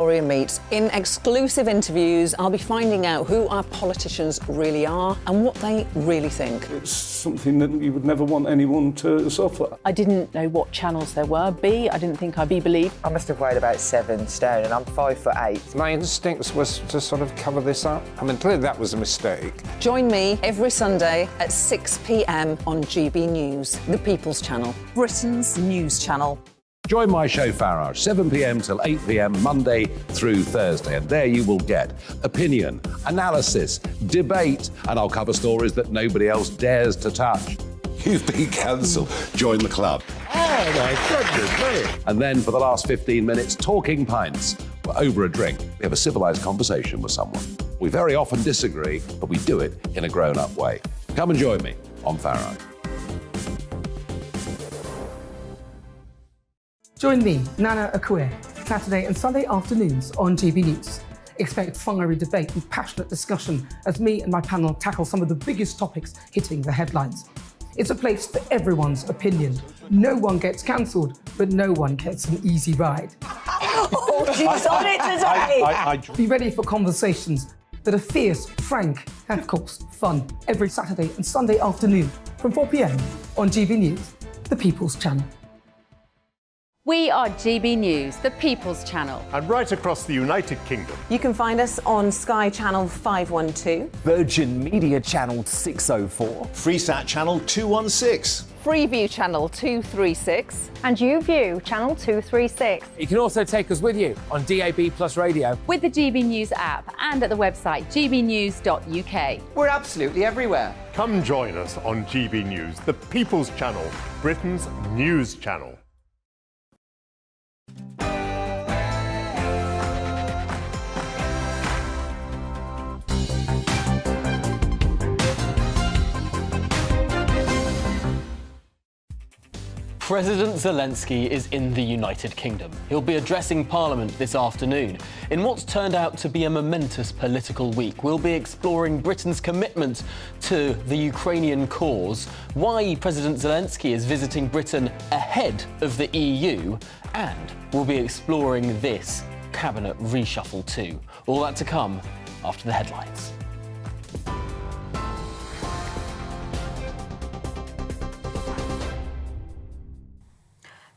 Gloria meets. In exclusive interviews, I'll be finding out who our politicians really are and what they really think. It's something that you would never want anyone to suffer. I didn't know what channels there were. I didn't think I'd be believed. I must have weighed about 7 stone and I'm 5'8". My instincts was to sort of cover this up. I mean, clearly that was a mistake. Join me every Sunday at 6 p.m. on GB News, the People's Channel, Britain's news channel. Join my show Farage, 7 p.m. till 8 p.m. Monday through Thursday, and there you will get opinion, analysis, debate, and I'll cover stories that nobody else dares to touch. You've been cancelled. Join the club. Oh my goodness me! And then for the last 15 minutes, talking pints. We're over a drink. We have a civilised conversation with someone. We very often disagree, but we do it in a grown-up way. Come and join me on Farage. Join me, Nana Akue, Saturday and Sunday afternoons on GB News. Expect fiery debate and passionate discussion as me and my panel tackle some of the biggest topics hitting the headlines. It's a place for everyone's opinion. No one gets cancelled, but no one gets an easy ride. Oh, she's on it today! Be ready for conversations that are fierce, frank, and of course, fun. Every Saturday and Sunday afternoon from 4 p.m. on GB News, the People's Channel. We are GB News, the People's Channel. And right across the United Kingdom. You can find us on Sky Channel 512, Virgin Media Channel 604, Freesat Channel 216, Freeview Channel 236, and YouView Channel 236. You can also take us with you on DAB+ radio, with the GB News app and at the website gbnews.uk. We're absolutely everywhere. Come join us on GB News, the People's Channel, Britain's news channel. President Zelensky is in the United Kingdom. He'll be addressing Parliament this afternoon. In what's turned out to be a momentous political week, we'll be exploring Britain's commitment to the Ukrainian cause, why President Zelensky is visiting Britain ahead of the EU, and we'll be exploring this cabinet reshuffle too. All that to come after the headlines.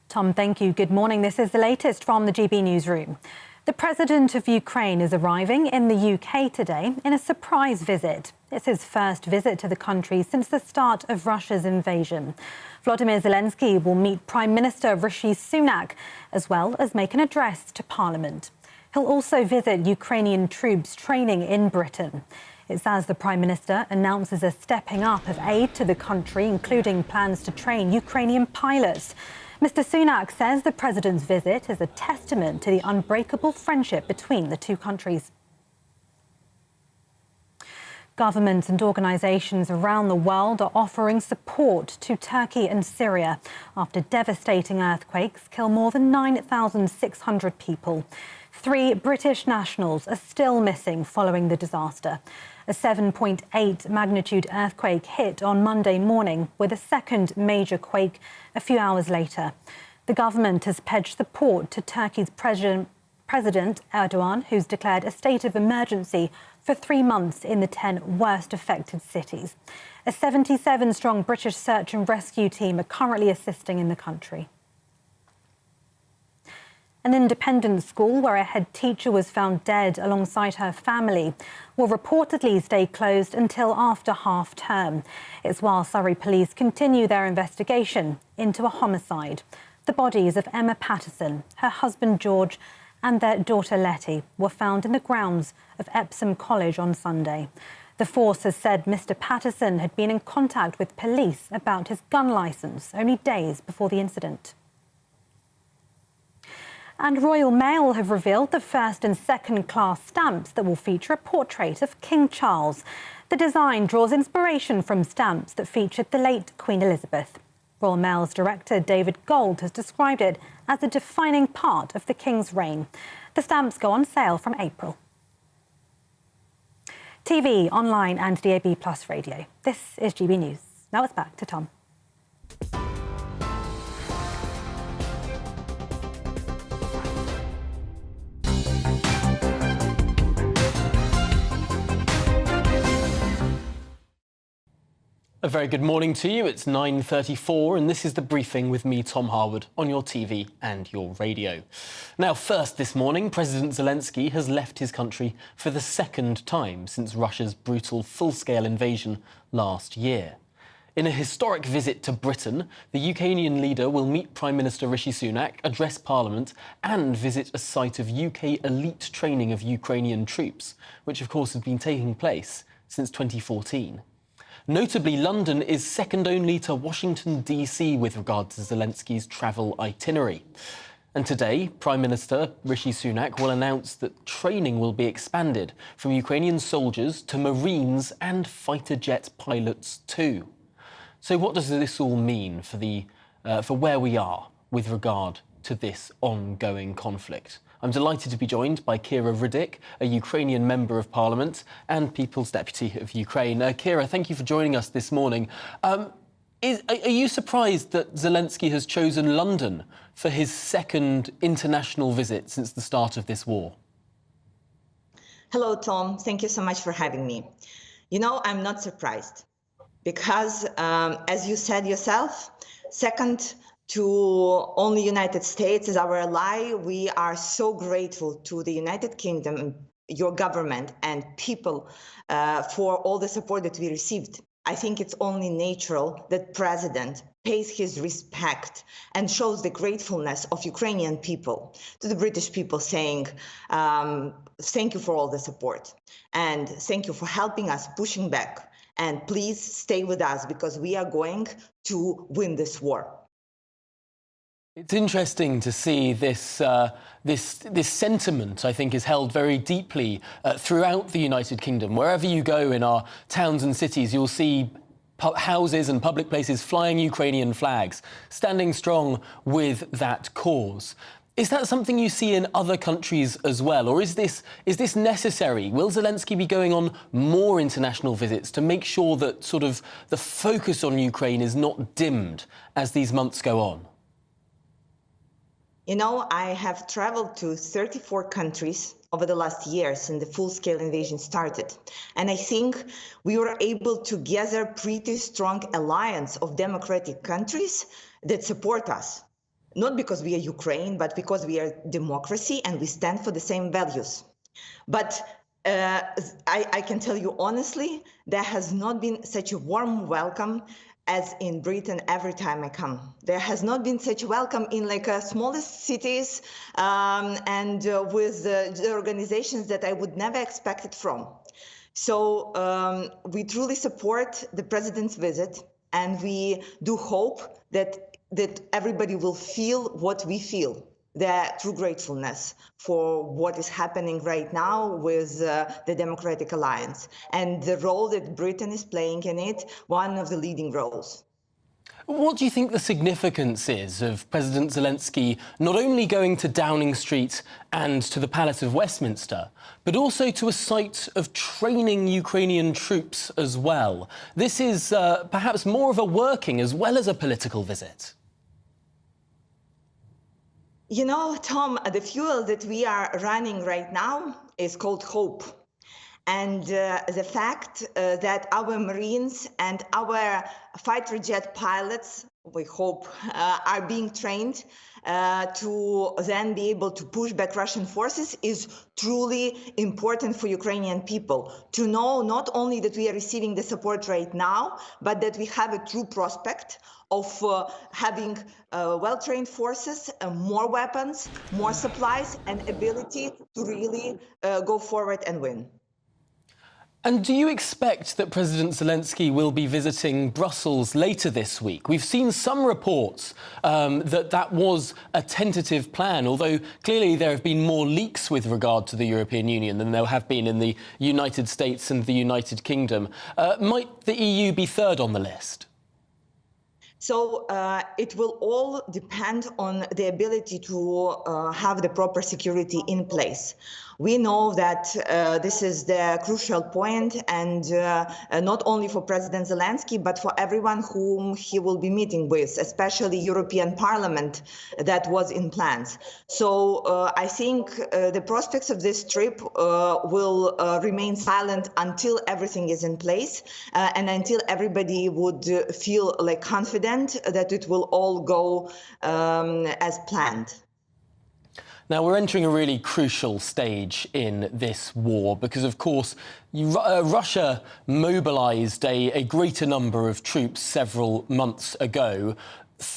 Tom, thank you. Good morning. This is the latest from the GB Newsroom. The President of Ukraine is arriving in the UK today in a surprise visit. It's his first visit to the country since the start of Russia's invasion. Volodymyr Zelensky will meet Prime Minister Rishi Sunak, as well as make an address to Parliament. He'll also visit Ukrainian troops training in Britain. It's as the Prime Minister announces a stepping up of aid to the country, including plans to train Ukrainian pilots. Mr. Sunak says the President's visit is a testament to the unbreakable friendship between the two countries. Governments and organisations around the world are offering support to Turkey and Syria after devastating earthquakes kill more than 9,600 people. 3 British nationals are still missing following the disaster. A 7.8 magnitude earthquake hit on Monday morning, with a second major quake a few hours later. The government has pledged support to Turkey's President Erdogan, who's declared a state of emergency for 3 months in the 10 worst affected cities. A 77-strong British search and rescue team are currently assisting in the country. An independent school where a head teacher was found dead alongside her family will reportedly stay closed until after half-term. It's while Surrey police continue their investigation into a homicide. The bodies of Emma Patterson, her husband George and their daughter Letty were found in the grounds of Epsom College on Sunday. The force has said Mr. Patterson had been in contact with police about his gun licence only days before the incident. And Royal Mail have revealed the first and second class stamps that will feature a portrait of King Charles. The design draws inspiration from stamps that featured the late Queen Elizabeth. Royal Mail's director David Gold has described it as a defining part of the King's reign. The stamps go on sale from April. TV, online and DAB+ radio. This is GB News. Now it's back to Tom. A very good morning to you. It's 9:34 and this is The Briefing with me, Tom Harwood, on your TV and your radio. Now, first this morning, President Zelensky has left his country for the second time since Russia's brutal full-scale invasion last year. In a historic visit to Britain, the Ukrainian leader will meet Prime Minister Rishi Sunak, address Parliament and visit a site of UK elite training of Ukrainian troops, which of course has been taking place since 2014. Notably, London is second only to Washington, DC with regard to Zelensky's travel itinerary. And today, Prime Minister Rishi Sunak will announce that training will be expanded from Ukrainian soldiers to Marines and fighter jet pilots too. So what does this all mean for where we are with regard to this ongoing conflict? I'm delighted to be joined by Kira Riddick, a Ukrainian Member of Parliament and People's Deputy of Ukraine. Kira, thank you for joining us this morning. Are you surprised that Zelensky has chosen London for his second international visit since the start of this war? Hello, Tom. Thank you so much for having me. You know, I'm not surprised because, as you said yourself, second to only United States as our ally, we are so grateful to the United Kingdom, your government and people for all the support that we received. I think it's only natural that President pays his respect and shows the gratefulness of Ukrainian people to the British people, saying, thank you for all the support and thank you for helping us, pushing back, and please stay with us because we are going to win this war. It's interesting to see this sentiment, I think, is held very deeply throughout the United Kingdom. Wherever you go in our towns and cities, you'll see houses and public places flying Ukrainian flags, standing strong with that cause. Is that something you see in other countries as well, or is this necessary? Will Zelensky be going on more international visits to make sure that sort of the focus on Ukraine is not dimmed as these months go on? You know, I have traveled to 34 countries over the last year since the full-scale invasion started. And I think we were able to gather pretty strong alliance of democratic countries that support us. Not because we are Ukraine, but because we are democracy and we stand for the same values. But I can tell you honestly, there has not been such a warm welcome as in Britain every time I come. There has not been such welcome in like smallest cities and with the organizations that I would never expect it from. So we truly support the president's visit, and we do hope that everybody will feel what we feel. The true gratefulness for what is happening right now with the Democratic Alliance and the role that Britain is playing in it, one of the leading roles. What do you think the significance is of President Zelensky not only going to Downing Street and to the Palace of Westminster, but also to a site of training Ukrainian troops as well? This is perhaps more of a working as well as a political visit. You know, Tom, the fuel that we are running right now is called hope. And the fact that our Marines and our fighter jet pilots, we hope, are being trained to then be able to push back Russian forces is truly important for Ukrainian people to know not only that we are receiving the support right now, but that we have a true prospect of having well-trained forces, more weapons, more supplies, and ability to really go forward and win. And do you expect that President Zelensky will be visiting Brussels later this week? We've seen some reports that was a tentative plan, although clearly there have been more leaks with regard to the European Union than there have been in the United States and the United Kingdom. Might the EU be third on the list? So it will all depend on the ability to have the proper security in place. We know that this is the crucial point, and not only for President Zelensky, but for everyone whom he will be meeting with, especially European Parliament that was in plans. So I think the prospects of this trip will remain silent until everything is in place and until everybody would feel like confident that it will all go as planned. Now, we're entering a really crucial stage in this war because, of course, Russia mobilised a greater number of troops several months ago.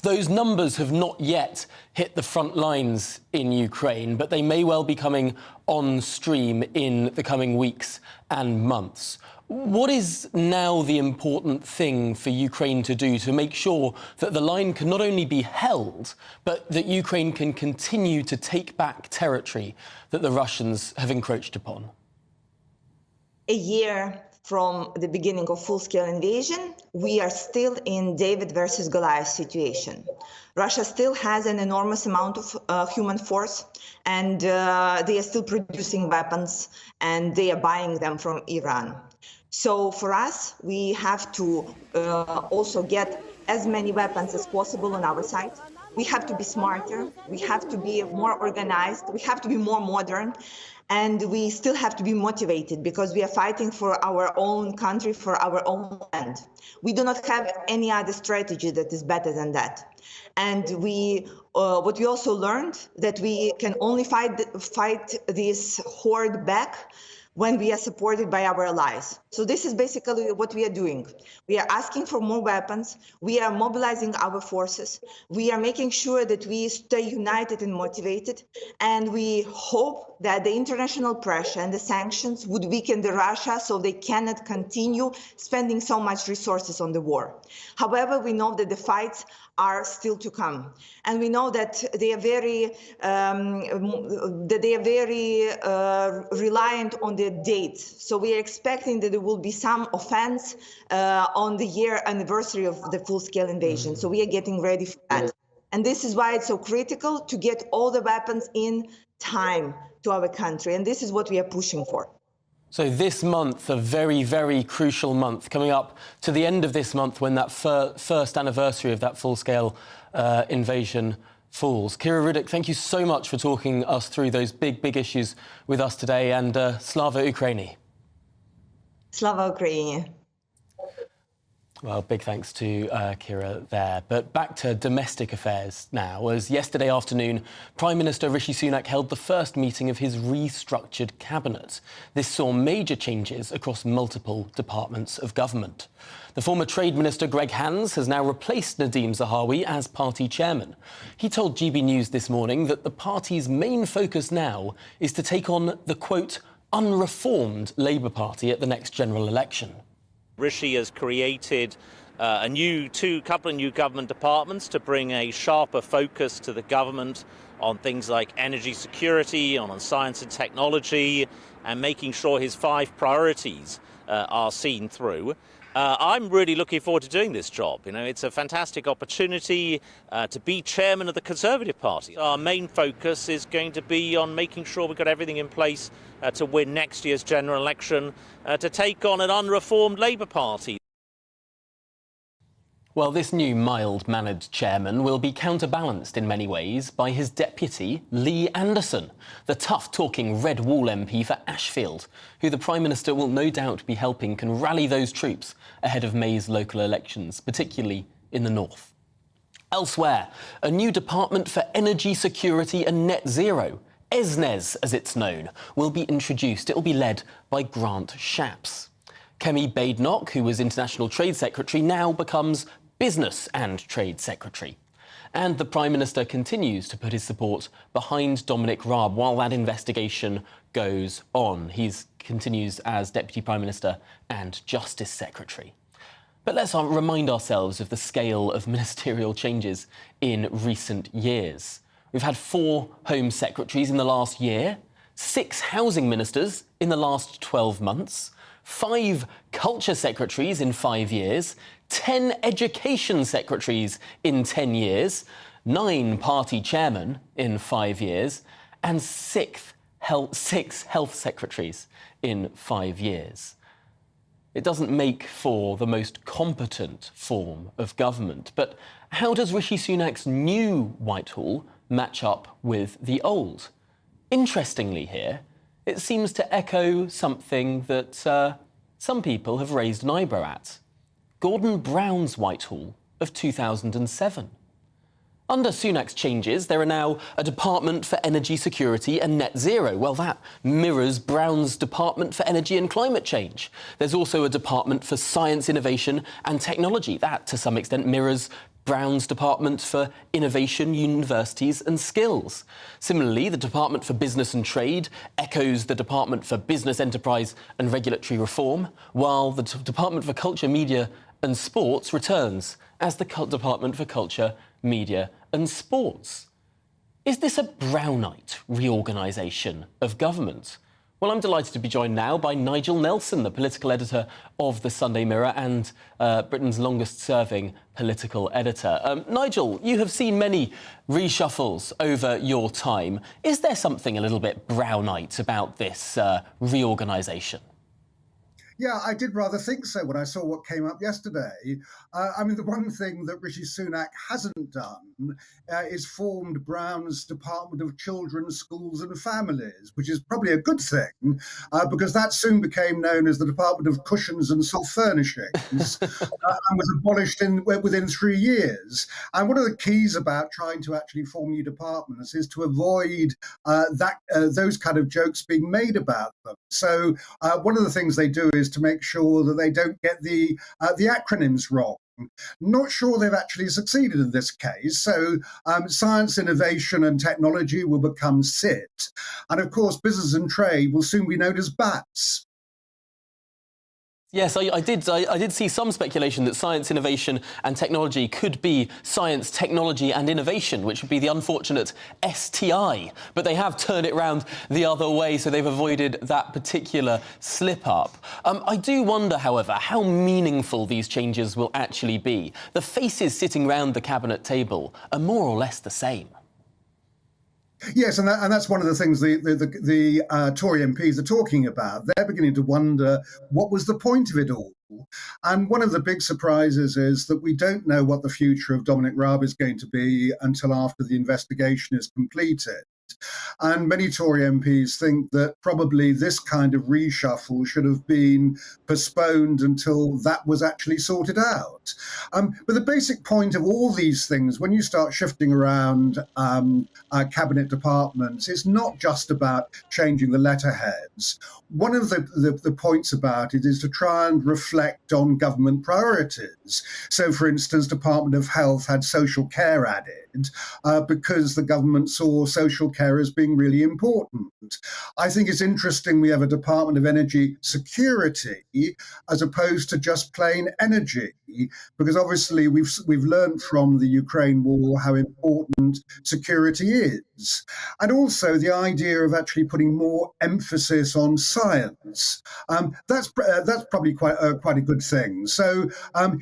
Those numbers have not yet hit the front lines in Ukraine, but they may well be coming on stream in the coming weeks and months. What is now the important thing for Ukraine to do to make sure that the line can not only be held, but that Ukraine can continue to take back territory that the Russians have encroached upon? A year from the beginning of full-scale invasion, we are still in David versus Goliath situation. Russia still has an enormous amount of human force, and they are still producing weapons, and they are buying them from Iran. So for us, we have to also get as many weapons as possible on our side. We have to be smarter, we have to be more organized, we have to be more modern, and we still have to be motivated because we are fighting for our own country, for our own land. We do not have any other strategy that is better than that. And what we also learned, that we can only fight this horde back when we are supported by our allies. So this is basically what we are doing. We are asking for more weapons. We are mobilizing our forces. We are making sure that we stay united and motivated. And we hope that the international pressure and the sanctions would weaken Russia so they cannot continue spending so much resources on the war. However, we know that the fights are still to come, and we know that they are very reliant on the dates. So we are expecting that there will be some offense on the year anniversary of the full-scale invasion. So we are getting ready for that, and this is why it's so critical to get all the weapons in time to our country, and this is what we are pushing for. So this month, a very, very crucial month, coming up to the end of this month when that first anniversary of that full-scale invasion falls. Kira Riddick, thank you so much for talking us through those big, big issues with us today, and Slava Ukraini. Slava Ukraini. Well, big thanks to Kira there. But back to domestic affairs now, as yesterday afternoon, Prime Minister Rishi Sunak held the first meeting of his restructured cabinet. This saw major changes across multiple departments of government. The former Trade Minister Greg Hands has now replaced Nadeem Zahawi as party chairman. He told GB News this morning that the party's main focus now is to take on the, quote, unreformed Labour Party at the next general election. Rishi has created a couple of new government departments to bring a sharper focus to the government on things like energy security, on science and technology, and making sure his 5 priorities are seen through. I'm really looking forward to doing this job. You know, it's a fantastic opportunity to be chairman of the Conservative Party. Our main focus is going to be on making sure we've got everything in place to win next year's general election, to take on an unreformed Labour Party. Well, this new mild-mannered chairman will be counterbalanced in many ways by his deputy, Lee Anderson, the tough-talking Red Wall MP for Ashfield, who the Prime Minister will no doubt be helping can rally those troops ahead of May's local elections, particularly in the north. Elsewhere, a new department for energy security and net zero, ESNES as it's known, will be introduced. It will be led by Grant Shapps. Kemi Badenoch, who was International Trade Secretary, now becomes Business and Trade Secretary. And the Prime Minister continues to put his support behind Dominic Raab while that investigation goes on. He continues as Deputy Prime Minister and Justice Secretary. But let's remind ourselves of the scale of ministerial changes in recent years. We've had 4 Home Secretaries in the last year, 6 Housing Ministers in the last 12 months, 5 culture secretaries in 5 years, 10 education secretaries in 10 years, 9 party chairmen in 5 years, and 6 health secretaries in 5 years. It doesn't make for the most competent form of government, but how does Rishi Sunak's new Whitehall match up with the old? Interestingly here, it seems to echo something that some people have raised an eyebrow at. Gordon Brown's Whitehall of 2007. Under Sunak's changes, there are now a Department for Energy Security and Net Zero. Well, that mirrors Brown's Department for Energy and Climate Change. There's also a Department for Science, Innovation and Technology. That, to some extent, mirrors Brown's Department for Innovation, Universities and Skills. Similarly, the Department for Business and Trade echoes the Department for Business, Enterprise and Regulatory Reform, while the Department for Culture, Media and Sports returns as the Department for Culture, Media and Sports. Is this a Brownite reorganisation of government? Well, I'm delighted to be joined now by Nigel Nelson, the political editor of the Sunday Mirror and Britain's longest-serving political editor. Nigel, you have seen many reshuffles over your time. Is there something a little bit Brownite about this reorganisation? Yeah, I did rather think so when I saw what came up yesterday. I mean, the one thing that Rishi Sunak hasn't done is formed Brown's Department of Children, Schools and Families, which is probably a good thing, because that soon became known as the Department of Cushions and Soft Furnishings and was abolished within 3 years. And one of the keys about trying to actually form new departments is to avoid those kind of jokes being made about them. So one of the things they do is to make sure that they don't get the acronyms wrong. Not sure they've actually succeeded in this case. So science, innovation and technology will become SIT. And of course, business and trade will soon be known as BATS. Yes, I did see some speculation that science, innovation and technology could be science, technology and innovation, which would be the unfortunate STI. But they have turned it round the other way, so they've avoided that particular slip-up. I do wonder, however, how meaningful these changes will actually be. The faces sitting round the cabinet table are more or less the same. Yes, and that's one of the things the Tory MPs are talking about. They're beginning to wonder what was the point of it all. And one of the big surprises is that we don't know what the future of Dominic Raab is going to be until after the investigation is completed. And many Tory MPs think that probably this kind of reshuffle should have been postponed until that was actually sorted out. But the basic point of all these things, when you start shifting around cabinet departments, it's not just about changing the letterheads. One of the points about it is to try and reflect on government priorities. So, for instance, Department of Health had social care added because the government saw social care as being really important. I think it's interesting we have a Department of Energy Security as opposed to just plain energy, because obviously we've learned from the Ukraine war how important security is. And also the idea of actually putting more emphasis on science. That's probably quite a good thing. So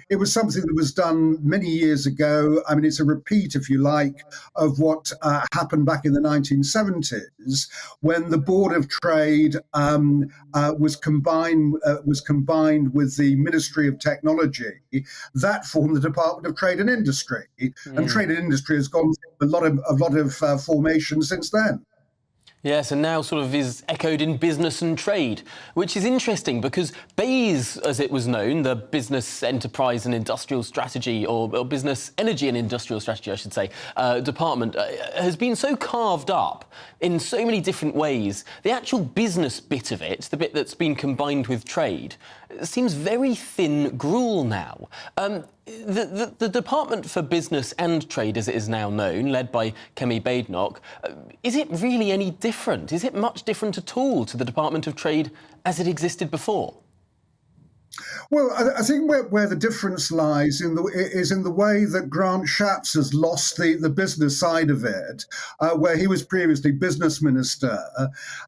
it was something that was done many years ago. I mean, it's a repeat, if you like, of what happened back in the 1970s when the Board of Trade was combined with the Ministry of Technology. That formed the Department of Trade and Industry, and Trade and Industry has gone through a lot of formation since then. Yes, and now sort of is echoed in business and trade, which is interesting because BEIS, as it was known, the Business, Enterprise and Industrial Strategy, or Business, Energy and Industrial Strategy, I should say, department, has been so carved up in so many different ways. The actual business bit of it, the bit that's been combined with trade, seems very thin gruel now. The Department for Business and Trade, as it is now known, led by Kemi Badenoch, is it really any different? Is it much different at all to the Department of Trade as it existed before? Well, I think where the difference lies is in the way that Grant Shapps has lost the business side of it, where he was previously business minister,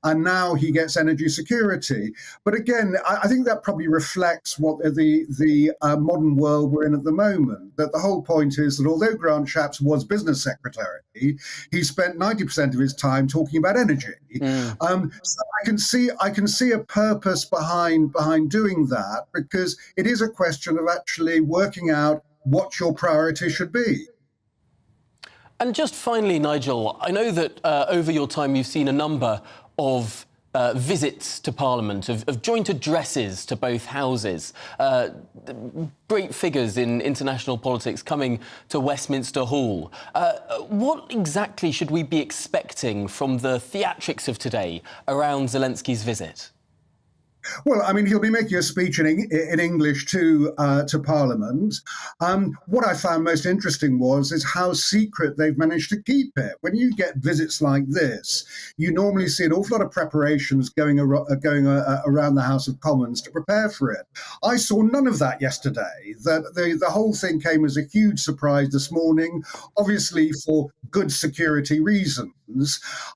and now he gets energy security. But again, I think that probably reflects what the modern world we're in at the moment. That the whole point is that although Grant Shapps was business secretary, he spent 90% of his time talking about energy. So I can see a purpose behind doing that, because it is a question of actually working out what your priority should be. And just finally, Nigel, I know that over your time you've seen a number of visits to Parliament, of joint addresses to both houses, great figures in international politics coming to Westminster Hall. What exactly should we be expecting from the theatrics of today around Zelensky's visit? Well, I mean, he'll be making a speech in English to Parliament. What I found most interesting is how secret they've managed to keep it. When you get visits like this, you normally see an awful lot of preparations going around the House of Commons to prepare for it. I saw none of that yesterday. That the whole thing came as a huge surprise this morning, obviously for good security reasons.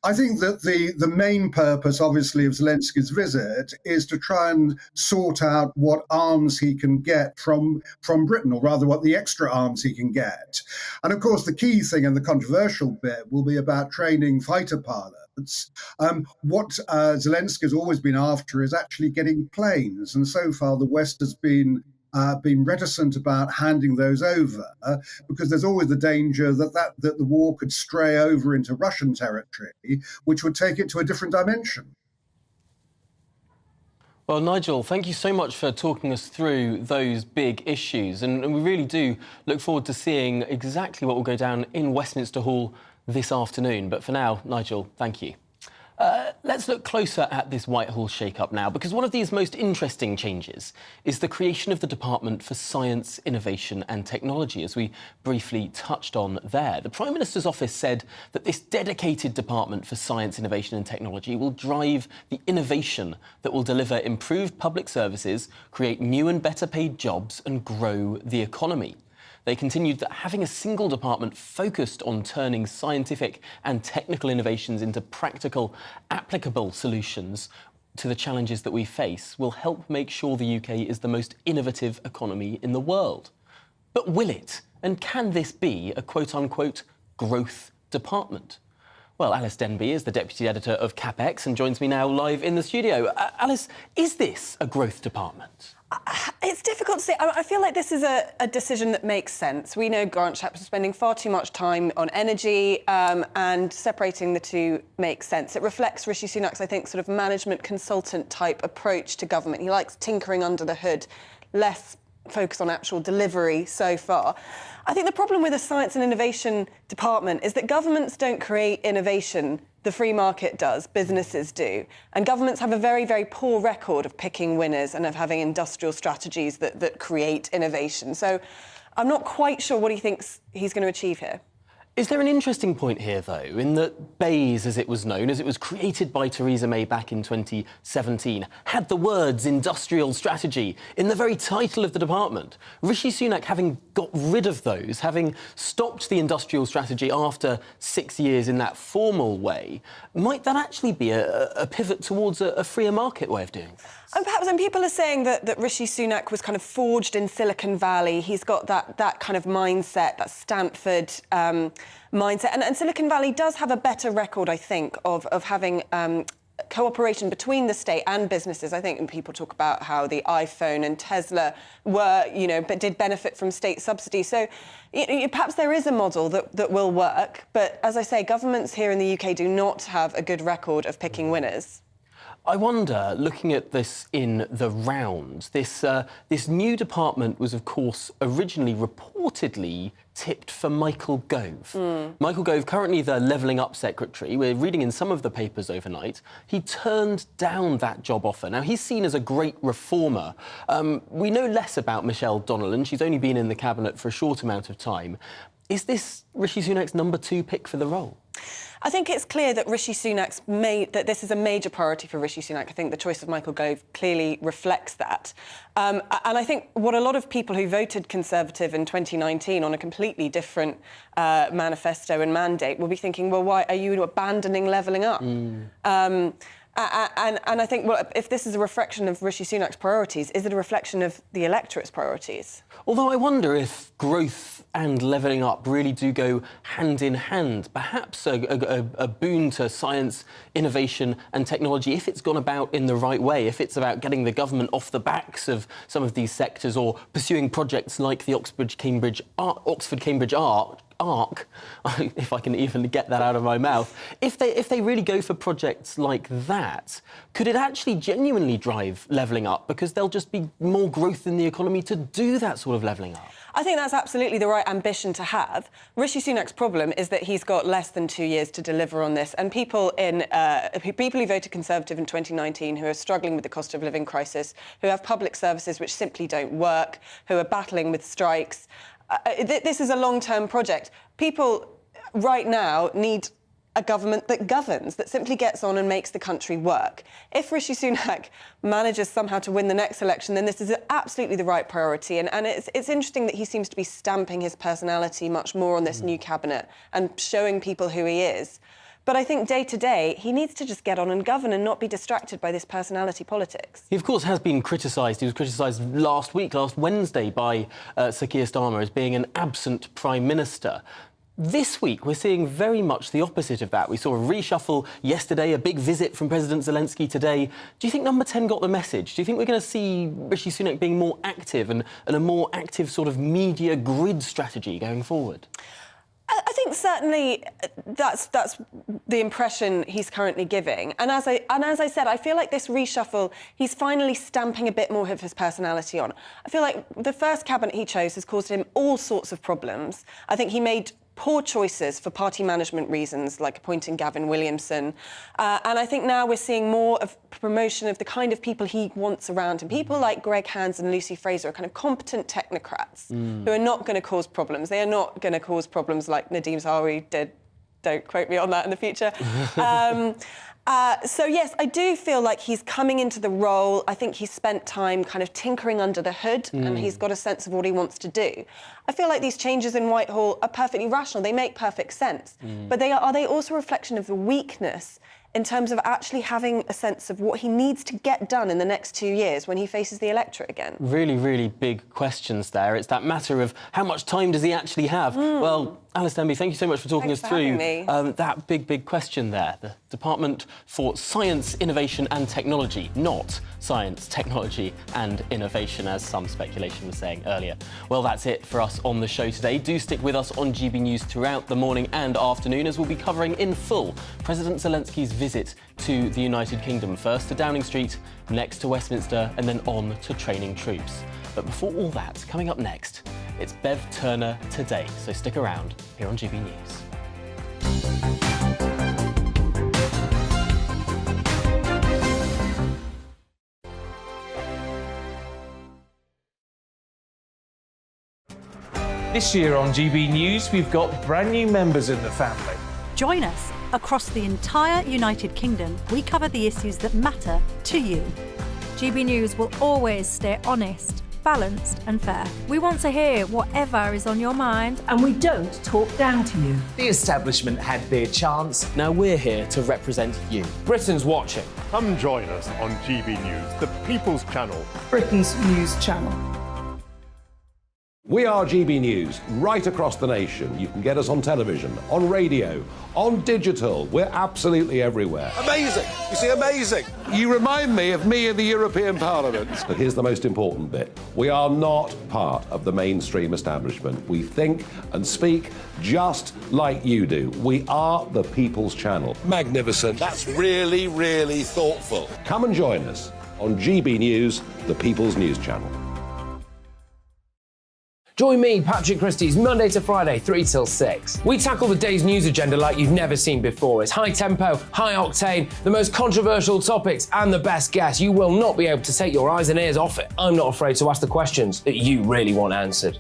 I think that the main purpose, obviously, of Zelensky's visit is to try and sort out what arms he can get from Britain, or rather what the extra arms he can get. And of course, the key thing and the controversial bit will be about training fighter pilots. What Zelensky has always been after is actually getting planes. And so far, the West has been reticent about handing those over, because there's always the danger that the war could stray over into Russian territory, which would take it to a different dimension. Well, Nigel, thank you so much for talking us through those big issues. And we really do look forward to seeing exactly what will go down in Westminster Hall this afternoon. But for now, Nigel, thank you. Let's look closer at this Whitehall shake-up now, because one of these most interesting changes is the creation of the Department for Science, Innovation and Technology, as we briefly touched on there. The Prime Minister's office said that this dedicated Department for Science, Innovation and Technology will drive the innovation that will deliver improved public services, create new and better paid jobs and grow the economy. They continued that having a single department focused on turning scientific and technical innovations into practical, applicable solutions to the challenges that we face will help make sure the UK is the most innovative economy in the world. But will it? And can this be a quote-unquote growth department? Well, Alice Denby is the Deputy Editor of CapEx and joins me now live in the studio. Alice, is this a growth department? It's difficult to say. I feel like this is a decision that makes sense. We know Grant Shapps is spending far too much time on energy, and separating the two makes sense. It reflects Rishi Sunak's, I think, sort of management consultant type approach to government. He likes tinkering under the hood, less focus on actual delivery so far. I think the problem with a science and innovation department is that governments don't create innovation. The free market does, businesses do. And governments have a very, very poor record of picking winners and of having industrial strategies that create innovation. So I'm not quite sure what he thinks he's going to achieve here. Is there an interesting point here, though, in that BEIS, as it was known, as it was created by Theresa May back in 2017, had the words industrial strategy in the very title of the department? Rishi Sunak, having got rid of those, having stopped the industrial strategy after 6 years in that formal way, might that actually be a pivot towards a freer market way of doing things? And perhaps when people are saying that Rishi Sunak was kind of forged in Silicon Valley, he's got that kind of mindset, that Stanford mindset. And Silicon Valley does have a better record, I think, of having cooperation between the state and businesses. I think when people talk about how the iPhone and Tesla were, but did benefit from state subsidy. So perhaps there is a model that will work. But as I say, governments here in the UK do not have a good record of picking winners. I wonder, looking at this in the round, this new department was, of course, originally reportedly tipped for Michael Gove. Michael Gove, currently the Levelling Up Secretary. We're reading in some of the papers overnight. He turned down that job offer. Now, he's seen as a great reformer. We know less about Michelle Donnellan. She's only been in the Cabinet for a short amount of time. Is this Rishi Sunak's number 2 pick for the role? I think it's clear that that this is a major priority for Rishi Sunak. I think the choice of Michael Gove clearly reflects that. And I think what a lot of people who voted Conservative in 2019 on a completely different manifesto and mandate will be thinking, well, why are you abandoning levelling up? And I think, well, if this is a reflection of Rishi Sunak's priorities, is it a reflection of the electorate's priorities? Although I wonder if growth and levelling up really do go hand in hand. Perhaps a boon to science, innovation and technology, if it's gone about in the right way, if it's about getting the government off the backs of some of these sectors or pursuing projects like the Oxford-Cambridge ARC, if I can even get that out of my mouth, if they really go for projects like that, could it actually genuinely drive levelling up? Because there'll just be more growth in the economy to do that sort of levelling up. I think that's absolutely the right ambition to have. Rishi Sunak's problem is that he's got less than 2 years to deliver on this, and people who voted Conservative in 2019 who are struggling with the cost of living crisis, who have public services which simply don't work, who are battling with strikes. This is a long-term project. People right now need a government that governs, that simply gets on and makes the country work. If Rishi Sunak manages somehow to win the next election, then this is absolutely the right priority. And it's interesting that he seems to be stamping his personality much more on this new cabinet and showing people who he is. But I think day to day, he needs to just get on and govern and not be distracted by this personality politics. He, of course, has been criticised. He was criticised last Wednesday, by Sir Keir Starmer as being an absent Prime Minister. This week, we're seeing very much the opposite of that. We saw a reshuffle yesterday, a big visit from President Zelensky today. Do you think Number 10 got the message? Do you think we're going to see Rishi Sunak being more active and a more active sort of media grid strategy going forward? I think certainly that's the impression he's currently giving. And as I said, I feel like this reshuffle, he's finally stamping a bit more of his personality on. I feel like the first cabinet he chose has caused him all sorts of problems. I think he made poor choices for party management reasons, like appointing Gavin Williamson. And I think now we're seeing more of promotion of the kind of people he wants around him. People like Greg Hands and Lucy Fraser are kind of competent technocrats who are not going to cause problems. They are not going to cause problems like Nadeem Zahawi did. Don't quote me on that in the future. So, yes, I do feel like he's coming into the role. I think he's spent time kind of tinkering under the hood and he's got a sense of what he wants to do. I feel like these changes in Whitehall are perfectly rational. They make perfect sense. But are they also a reflection of the weakness in terms of actually having a sense of what he needs to get done in the next 2 years when he faces the electorate again? Really, really big questions there. It's that matter of how much time does he actually have? Well, Alice Denby, thank you so much for talking us through that big question there. The Department for Science, Innovation and Technology, not Science, Technology and Innovation, as some speculation was saying earlier. Well, that's it for us on the show today. Do stick with us on GB News throughout the morning and afternoon, as we'll be covering in full President Zelensky's visit to the United Kingdom. First to Downing Street, next to Westminster, and then on to training troops. But before all that, coming up next, it's Bev Turner Today. So stick around here on GB News. This year on GB News, we've got brand new members in the family. Join us. Across the entire United Kingdom, we cover the issues that matter to you. GB News will always stay honest, balanced and fair. We want to hear whatever is on your mind. And we don't talk down to you. The establishment had their chance. Now we're here to represent you. Britain's watching. Come join us on GB News, the People's Channel. Britain's news channel. We are GB News, right across the nation. You can get us on television, on radio, on digital. We're absolutely everywhere. Amazing. You see, amazing. You remind me of me in the European Parliament. But here's the most important bit. We are not part of the mainstream establishment. We think and speak just like you do. We are the People's Channel. Magnificent. That's really, really thoughtful. Come and join us on GB News, the People's News Channel. Join me, Patrick Christie's, Monday to Friday, 3 till 6. We tackle the day's news agenda like you've never seen before. It's high tempo, high octane, the most controversial topics and the best guests. You will not be able to take your eyes and ears off it. I'm not afraid to ask the questions that you really want answered.